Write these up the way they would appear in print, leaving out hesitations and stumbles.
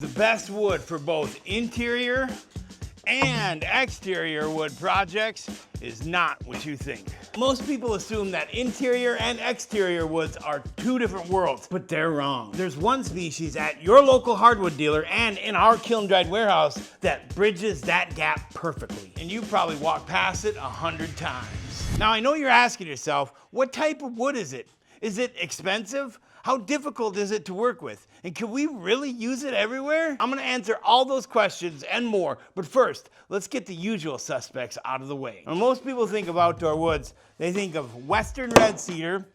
The best wood for both interior and exterior wood projects is not what you think. Most people assume that interior and exterior woods are two different worlds, but they're wrong. There's one species at your local hardwood dealer and in our kiln-dried warehouse that bridges that gap perfectly. And you probably walked past it 100 times. Now I know you're asking yourself, what type of wood is it? Is it expensive? How difficult is it to work with? And can we really use it everywhere? I'm gonna answer all those questions and more, but first, let's get the usual suspects out of the way. When most people think of outdoor woods, they think of western red cedar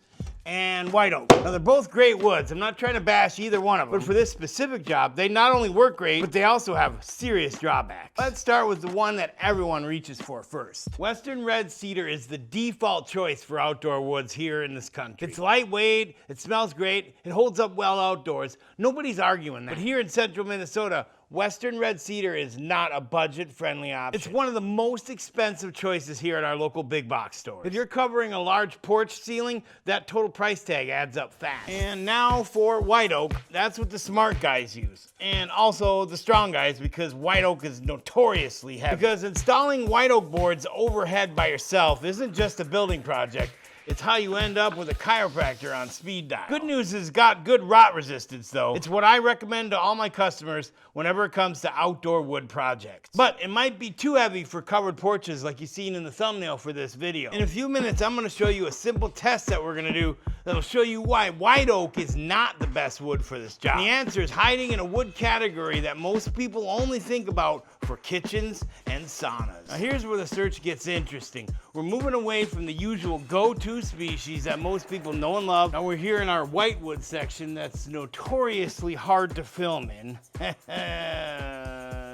and white oak. Now they're both great woods. I'm not trying to bash either one of them, but for this specific job, they not only work great, but they also have serious drawbacks. Let's start with the one that everyone reaches for first. Western red cedar is the default choice for outdoor woods here in this country. It's lightweight, it smells great, it holds up well outdoors. Nobody's arguing that. But here in central Minnesota, western red cedar is not a budget-friendly option. It's one of the most expensive choices here at our local big box stores. If you're covering a large porch ceiling, that total price tag adds up fast. And now for white oak, that's what the smart guys use. And also the strong guys, because white oak is notoriously heavy. Because installing white oak boards overhead by yourself isn't just a building project. It's how you end up with a chiropractor on speed dial. Good news is got good rot resistance though. It's what I recommend to all my customers whenever it comes to outdoor wood projects. But it might be too heavy for covered porches like you've seen in the thumbnail for this video. In a few minutes, I'm gonna show you a simple test that we're gonna do that'll show you why white oak is not the best wood for this job. And the answer is hiding in a wood category that most people only think about for kitchens and saunas. Now here's where the search gets interesting. We're moving away from the usual go-to species that most people know and love. Now we're here in our whitewood section that's notoriously hard to film in.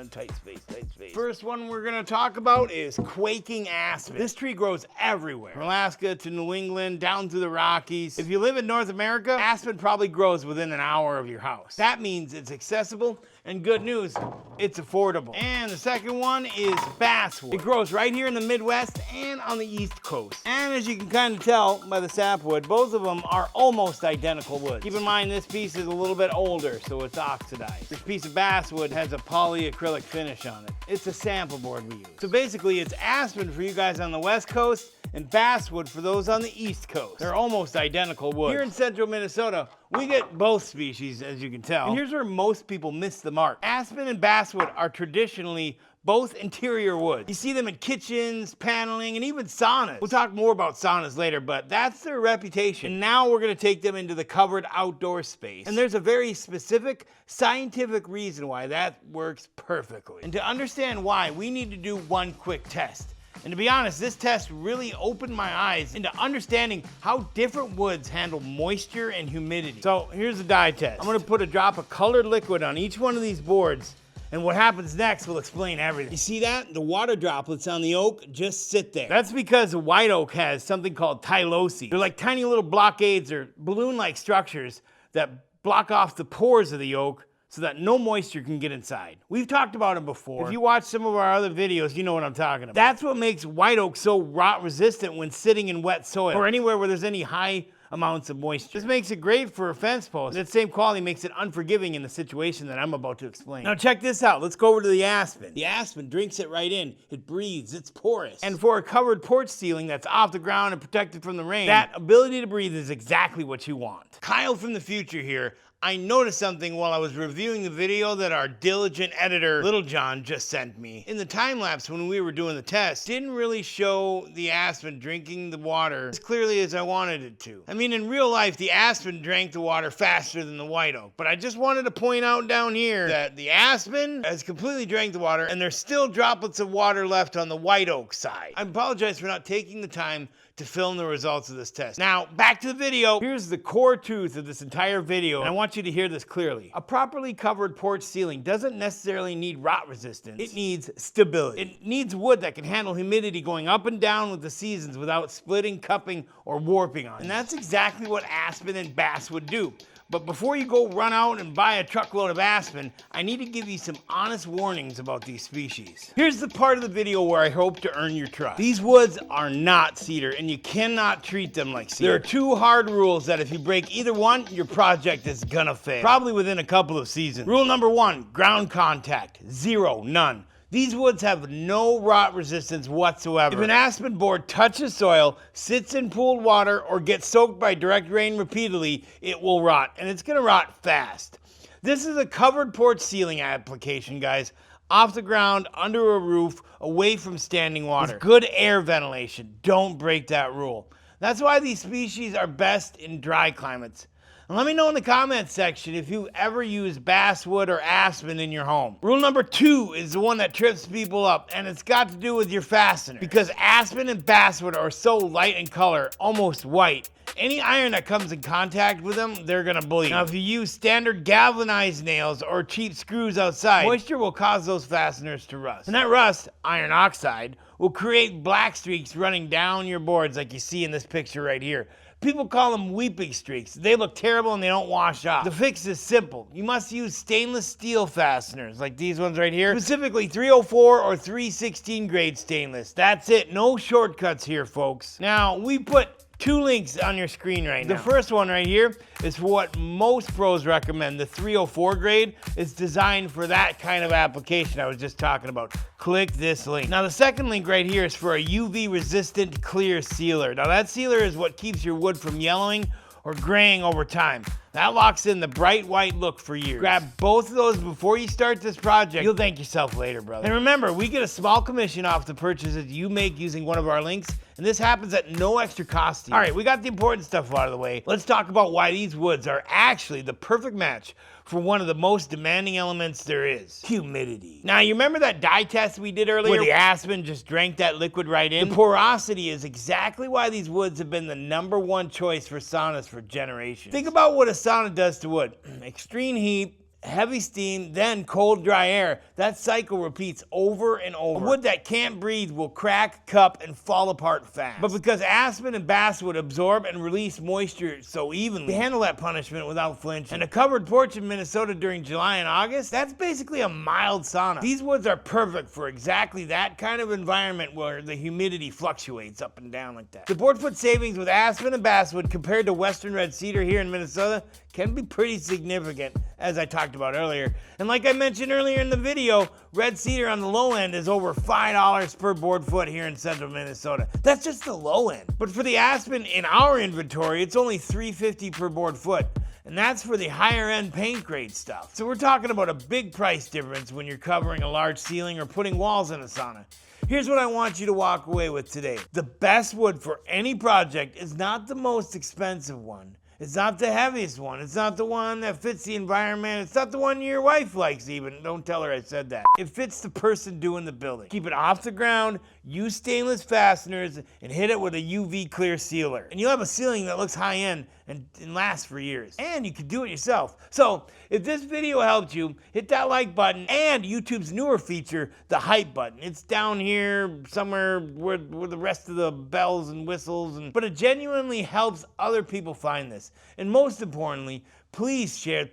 Tight space, tight space. First one we're gonna talk about is quaking aspen. This tree grows everywhere, from Alaska to New England, down through the Rockies. If you live in North America, aspen probably grows within an hour of your house. That means it's accessible, and good news, it's affordable. And the second one is basswood. It grows right here in the Midwest and on the East Coast. And as you can kind of tell by the sapwood, both of them are almost identical woods. Keep in mind this piece is a little bit older, so it's oxidized. This piece of basswood has a polyacrylic finish on it. It's a sample board we use. So basically it's aspen for you guys on the West Coast and basswood for those on the East Coast. They're almost identical woods. Here in central Minnesota, we get both species, as you can tell. And here's where most people miss the mark. Aspen and basswood are traditionally both interior woods. You see them in kitchens, paneling, and even saunas. We'll talk more about saunas later, but that's their reputation. And now we're gonna take them into the covered outdoor space. And there's a very specific scientific reason why that works perfectly. And to understand why, we need to do one quick test. And to be honest, this test really opened my eyes into understanding how different woods handle moisture and humidity. So here's the dye test. I'm gonna put a drop of colored liquid on each one of these boards, and what happens next will explain everything. You see that? The water droplets on the oak just sit there. That's because the white oak has something called tyloses. They're like tiny little blockades or balloon-like structures that block off the pores of the oak so that no moisture can get inside. We've talked about it before. If you watch some of our other videos, you know what I'm talking about. That's what makes white oak so rot resistant when sitting in wet soil or anywhere where there's any high amounts of moisture. This makes it great for a fence post. That same quality makes it unforgiving in the situation that I'm about to explain. Now check this out. Let's go over to the aspen. The aspen drinks it right in. It breathes. It's porous. And for a covered porch ceiling that's off the ground and protected from the rain, that ability to breathe is exactly what you want. Kyle from the future here. I noticed something while I was reviewing the video that our diligent editor, Little John, just sent me. In the time lapse when we were doing the test, didn't really show the aspen drinking the water as clearly as I wanted it to. I mean, in real life, the aspen drank the water faster than the white oak, but I just wanted to point out down here that the aspen has completely drank the water and there's still droplets of water left on the white oak side. I apologize for not taking the time to film the results of this test. Now, back to the video. Here's the core truth of this entire video, and I want you to hear this clearly. A properly covered porch ceiling doesn't necessarily need rot resistance. It needs stability. It needs wood that can handle humidity going up and down with the seasons without splitting, cupping, or warping on it. And that's exactly what aspen and basswood do. But before you go run out and buy a truckload of aspen, I need to give you some honest warnings about these species. Here's the part of the video where I hope to earn your trust. These woods are not cedar, and you cannot treat them like cedar. There are two hard rules that if you break either one, your project is gonna fail. Probably within a couple of seasons. Rule number 1, ground contact. 0, none. These woods have no rot resistance whatsoever. If an aspen board touches soil, sits in pooled water, or gets soaked by direct rain repeatedly, it will rot, and it's gonna rot fast. This is a covered porch ceiling application, guys. Off the ground, under a roof, away from standing water. With good air ventilation. Don't break that rule. That's why these species are best in dry climates. And let me know in the comments section if you ever use basswood or aspen in your home. Rule number 2 is the one that trips people up, and it's got to do with your fastener. Because aspen and basswood are so light in color, almost white, any iron that comes in contact with them, they're gonna bleed. Now, if you use standard galvanized nails or cheap screws outside, moisture will cause those fasteners to rust. And that rust, iron oxide, will create black streaks running down your boards like you see in this picture right here. People call them weeping streaks. They look terrible and they don't wash off. The fix is simple. You must use stainless steel fasteners like these ones right here. Specifically 304 or 316 grade stainless. That's it. No shortcuts here, folks. Now, we put 2 links on your screen right now. The first one right here is for what most pros recommend. The 304 grade is designed for that kind of application I was just talking about. Click this link. Now the second link right here is for a UV resistant clear sealer. Now that sealer is what keeps your wood from yellowing or graying over time. That locks in the bright white look for years. Grab both of those before you start this project. You'll thank yourself later, brother. And remember, we get a small commission off the purchases you make using one of our links, and this happens at no extra cost to you. All right, we got the important stuff out of the way. Let's talk about why these woods are actually the perfect match for one of the most demanding elements there is, humidity. Now, you remember that dye test we did earlier where the aspen just drank that liquid right in? The porosity is exactly why these woods have been the #1 choice for saunas for generations. Think about what a sauna does to wood. Extreme heat, heavy steam, then cold, dry air. That cycle repeats over and over. A wood that can't breathe will crack, cup, and fall apart fast. But because aspen and basswood absorb and release moisture so evenly, they handle that punishment without flinching. And a covered porch in Minnesota during July and August, that's basically a mild sauna. These woods are perfect for exactly that kind of environment where the humidity fluctuates up and down like that. The board foot savings with aspen and basswood compared to western red cedar here in Minnesota can be pretty significant, as I talked about earlier. And like I mentioned earlier in the video, red cedar on the low end is over $5 per board foot here in central Minnesota. That's just the low end. But for the aspen in our inventory, it's only $350 per board foot. And that's for the higher end paint grade stuff. So we're talking about a big price difference when you're covering a large ceiling or putting walls in a sauna. Here's what I want you to walk away with today. The best wood for any project is not the most expensive one. It's not the heaviest one. It's not the one that fits the environment. It's not the one your wife likes even. Don't tell her I said that. It fits the person doing the building. Keep it off the ground, use stainless fasteners, and hit it with a UV clear sealer. And you'll have a ceiling that looks high end and lasts for years. And you can do it yourself. So if this video helped you, hit that like button and YouTube's newer feature, the hype button. It's down here somewhere where the rest of the bells and whistles, but it genuinely helps other people find this. And most importantly, please share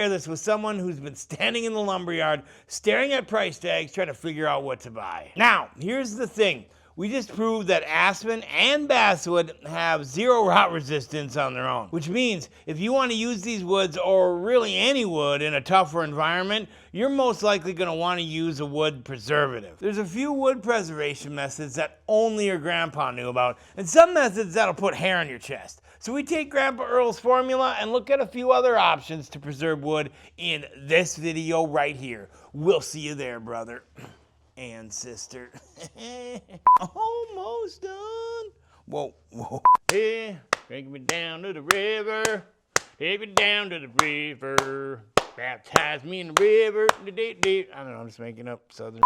this with someone who's been standing in the lumberyard, staring at price tags, trying to figure out what to buy. Now, here's the thing. We just proved that aspen and basswood have 0 rot resistance on their own, which means if you want to use these woods or really any wood in a tougher environment, you're most likely going to want to use a wood preservative. There's a few wood preservation methods that only your grandpa knew about, and some methods that'll put hair on your chest. So we take Grandpa Earl's formula and look at a few other options to preserve wood in this video right here. We'll see you there, brother. And sister. Almost done. Whoa, whoa. Hey, take me down to the river. Take me down to the river. Baptize me in the river. I don't know, I'm just making up Southern.